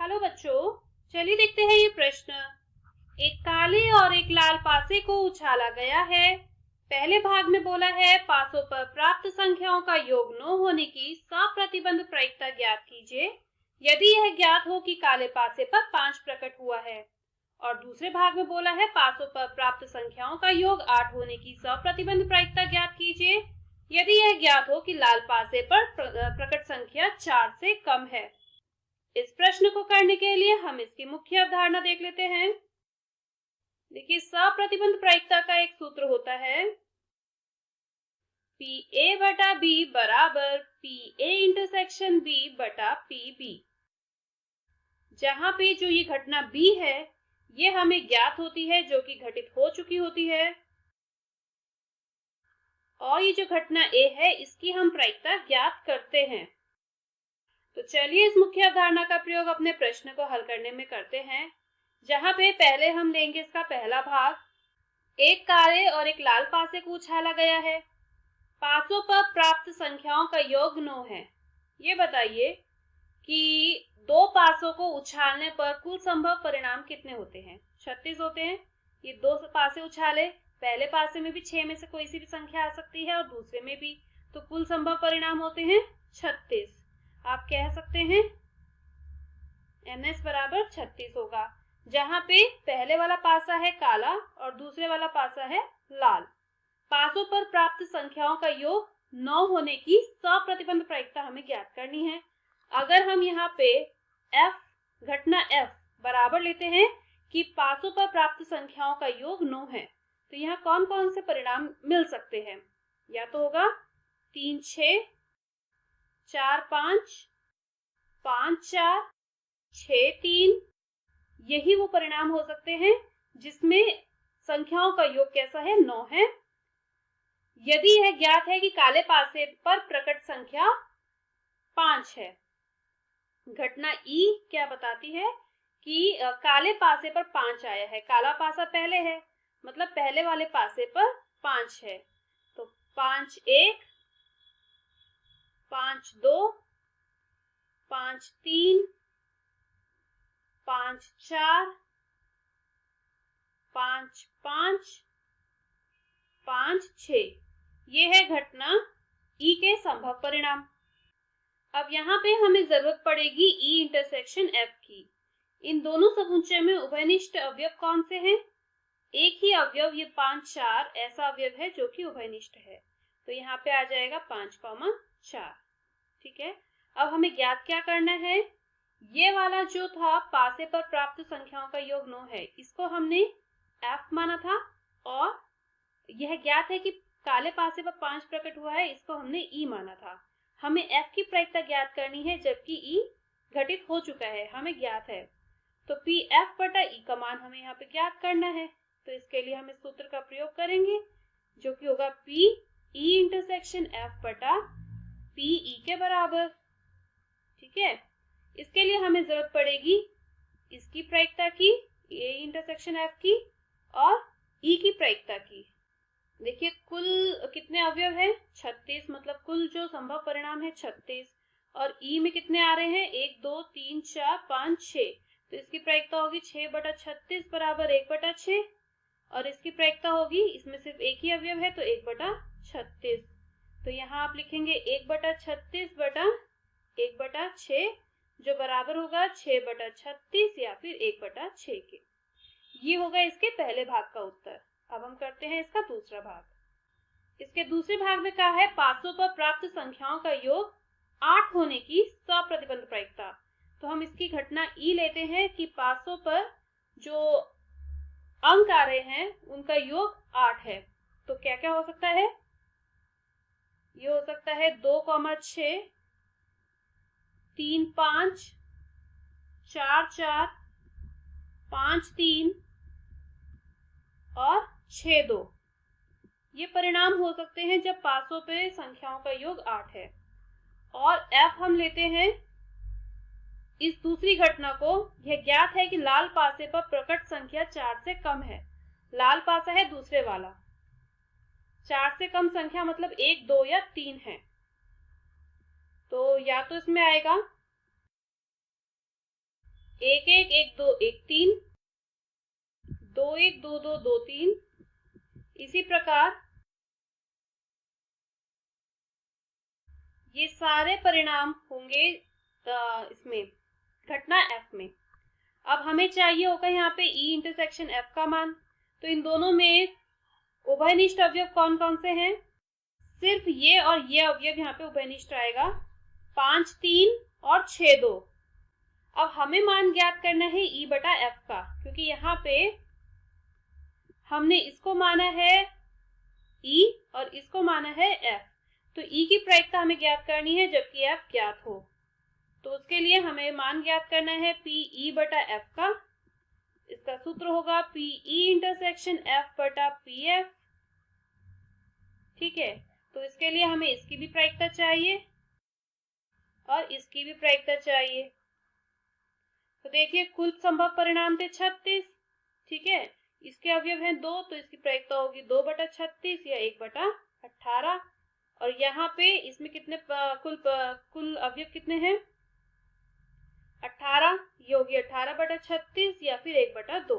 Hello बच्चों, चलिए देखते हैं ये प्रश्न। एक काले और एक लाल पासे को उछाला गया है। पहले भाग में बोला है पासों पर प्राप्त संख्याओं का योग 9 होने की सप्रतिबंध प्रायिकता ज्ञात कीजिए यदि यह ज्ञात हो कि काले पासे पर 5 प्रकट हुआ है। और दूसरे भाग में बोला है पासों पर प्राप्त संख्याओं का योग 8 होने की सप्रतिबंध प्रायिकता ज्ञात कीजिए यदि यह ज्ञात हो कि लाल पासे पर प्रकट संख्या 4 से कम है। इस प्रश्न को करने के लिए हम इसकी मुख्य अवधारणा देख लेते हैं। देखिए, सप्रतिबंध प्रायिकता का एक सूत्र होता है PA बटा B बराबर PA इंटरसेक्शन B बटा PB, जहां पे जो ये घटना B है ये हमें ज्ञात होती है, जो कि घटित हो चुकी होती है, और ये जो घटना A है इसकी हम प्रायिकता ज्ञात करते हैं। तो चलिए इस मुख्य अवधारणा का प्रयोग अपने प्रश्न को हल करने में करते हैं, जहां पे पहले हम लेंगे इसका पहला भाग। एक काले और एक लाल पासे को उछाला गया है। पासों पर प्राप्त संख्याओं का योग 9 है। ये बताइए कि दो पासों को उछालने पर कुल संभव परिणाम कितने होते हैं? 36 होते हैं। ये दो पासे उछाले, पहले पासे में भी 6 में से कोई सी भी संख्या आ सकती है और दूसरे में भी, तो कुल संभव परिणाम होते हैं 36। आप कह सकते हैं NS बराबर 36 होगा, जहां पे पहले वाला पासा है काला और दूसरे वाला पासा है लाल। पासों पर प्राप्त संख्याओं का योग 9 होने की सप्रतिबंध प्रायिकता हमें ज्ञात करनी है। अगर हम यहाँ पे F घटना F बराबर लेते हैं कि पासों पर प्राप्त संख्याओं का योग 9 है, तो यहाँ कौन कौन से परिणाम मिल सकते हैं? या तो होगा 3 6, 4 5, 5 4, 6 3। यही वो परिणाम हो सकते हैं जिसमें संख्याओं का योग कैसा है? 9 है। यदि यह ज्ञात है कि काले पासे पर प्रकट संख्या 5 है। घटना E क्या बताती है कि काले पासे पर 5 आया है। काला पासा पहले है, मतलब पहले वाले पासे पर 5 है। तो 5 1, 5 2, 5 3, 5 4, 5 5, 5 6। ये है घटना E के संभव परिणाम। अब यहाँ पे हमें जरूरत पड़ेगी E इंटरसेक्शन F की। इन दोनों समुच्चय में उभयनिष्ठ अवयव कौन से हैं? एक ही अवयव, ये 5 4 ऐसा अवयव है जो कि उभयनिष्ठ है, तो यहाँ पे आ जाएगा 5 4। ठीक है। अब हमें ज्ञात क्या करना है? ये वाला जो था पासे पर प्राप्त संख्याओं का योग 9 है, इसको हमने F माना था, और यह ज्ञात है कि काले पासे पर 5 प्रकट हुआ है, इसको हमने E माना था। हमें F की प्रायिकता ज्ञात करनी है, जबकि E घटित हो चुका है, हमें ज्ञात है। तो PF बटा E का मान हमें यहाँ पे ज्ञात करना है। तो इसके लिए हम इस सूत्र का प्रयोग करेंगे, जो कि होगा PE इंटरसेक्शन F बटा PE के बराबर। ठीक है। इसके लिए हमें जरूरत पड़ेगी इसकी प्रायिकता की, A इंटरसेक्शन F की, और E की प्रायिकता की। देखिए, कुल कितने अवयव है? 36, मतलब कुल जो संभव परिणाम है 36, और E में कितने आ रहे हैं? 1 2 3 4 5 6। तो इसकी प्रायिकता होगी 6 बटा 36 बराबर 1 बटा 6, और इसकी प्रायिकता होगी, इसमें सिर्फ एक ही अवयव है तो 1 बटा 36। तो यहाँ आप लिखेंगे 1 बटा 36 बटा 1 बटा 6, जो बराबर होगा 6 बटा 36 या फिर 1 बटा 6 के। ये होगा इसके पहले भाग का उत्तर। अब हम करते हैं इसका दूसरा भाग। इसके दूसरे भाग में कहा है पासों पर प्राप्त संख्याओं का योग 8 होने की सप्रतिबंध प्रायिकता। तो हम इसकी घटना E लेते हैं कि पासों पर जो अंक आ रहे हैं उनका योग 8 है। तो क्या क्या हो सकता है? ये हो सकता है 2 6, 3 5, 4 4, 5 3 और 6 2। ये परिणाम हो सकते हैं जब पासों पे संख्याओं का योग 8 है। और F हम लेते हैं इस दूसरी घटना को। यह ज्ञात है कि लाल पासे पर प्रकट संख्या 4 से कम है। लाल पासा है दूसरे वाला, 4 से कम संख्या मतलब 1 2 या 3 है। तो या तो इसमें आएगा 1 1 1 2 1 3, 2 1 2 2 2 3। इसी प्रकार ये सारे परिणाम होंगे इसमें घटना F में। अब हमें चाहिए होगा यहाँ पे E इंटरसेक्शन F का मान। तो इन दोनों में उभयनिष्ठ अवयव कौन कौन से हैं? सिर्फ ये और ये अवयव यहाँ पे उभयनिष्ठ आएगा, 5 3 और 6 2। अब हमें मान ज्ञात करना है E बटा F का, क्योंकि यहाँ पे हमने इसको माना है E और इसको माना है F। तो E की प्रायिकता हमें ज्ञात करनी है जबकि F ज्ञात हो। तो उसके लिए हमें मान ज्ञात करना है PE बटा F का। इसका सूत्र होगा PE इंटरसेक्शन F बटा PF। ठीक है, तो इसके लिए हमें इसकी भी प्रायिकता चाहिए और इसकी भी प्रायिकता चाहिए। तो देखिए कुल संभव परिणाम थे 36। ठीक है, इसके अवयव हैं 2, तो इसकी प्रायिकता होगी 2 बटा 36 या 1 बटा 18। और यहाँ पे इसमें कितने कुल अवयव कितने हैं? 18। ये होगी 18 बटा 36 या फिर 1 बटा 2।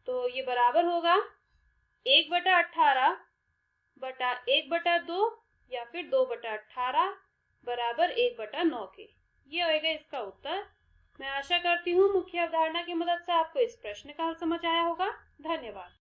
तो ये बराबर होगा 1 बटा 18 बटा 1 बटा 2 या फिर 2 बटा 18 बराबर 1 बटा 9 के। ये होगा इसका उत्तर। मैं आशा करती हूँ मुख्य अवधारणा की मदद से आपको इस प्रश्न का हल समझ आया होगा। धन्यवाद।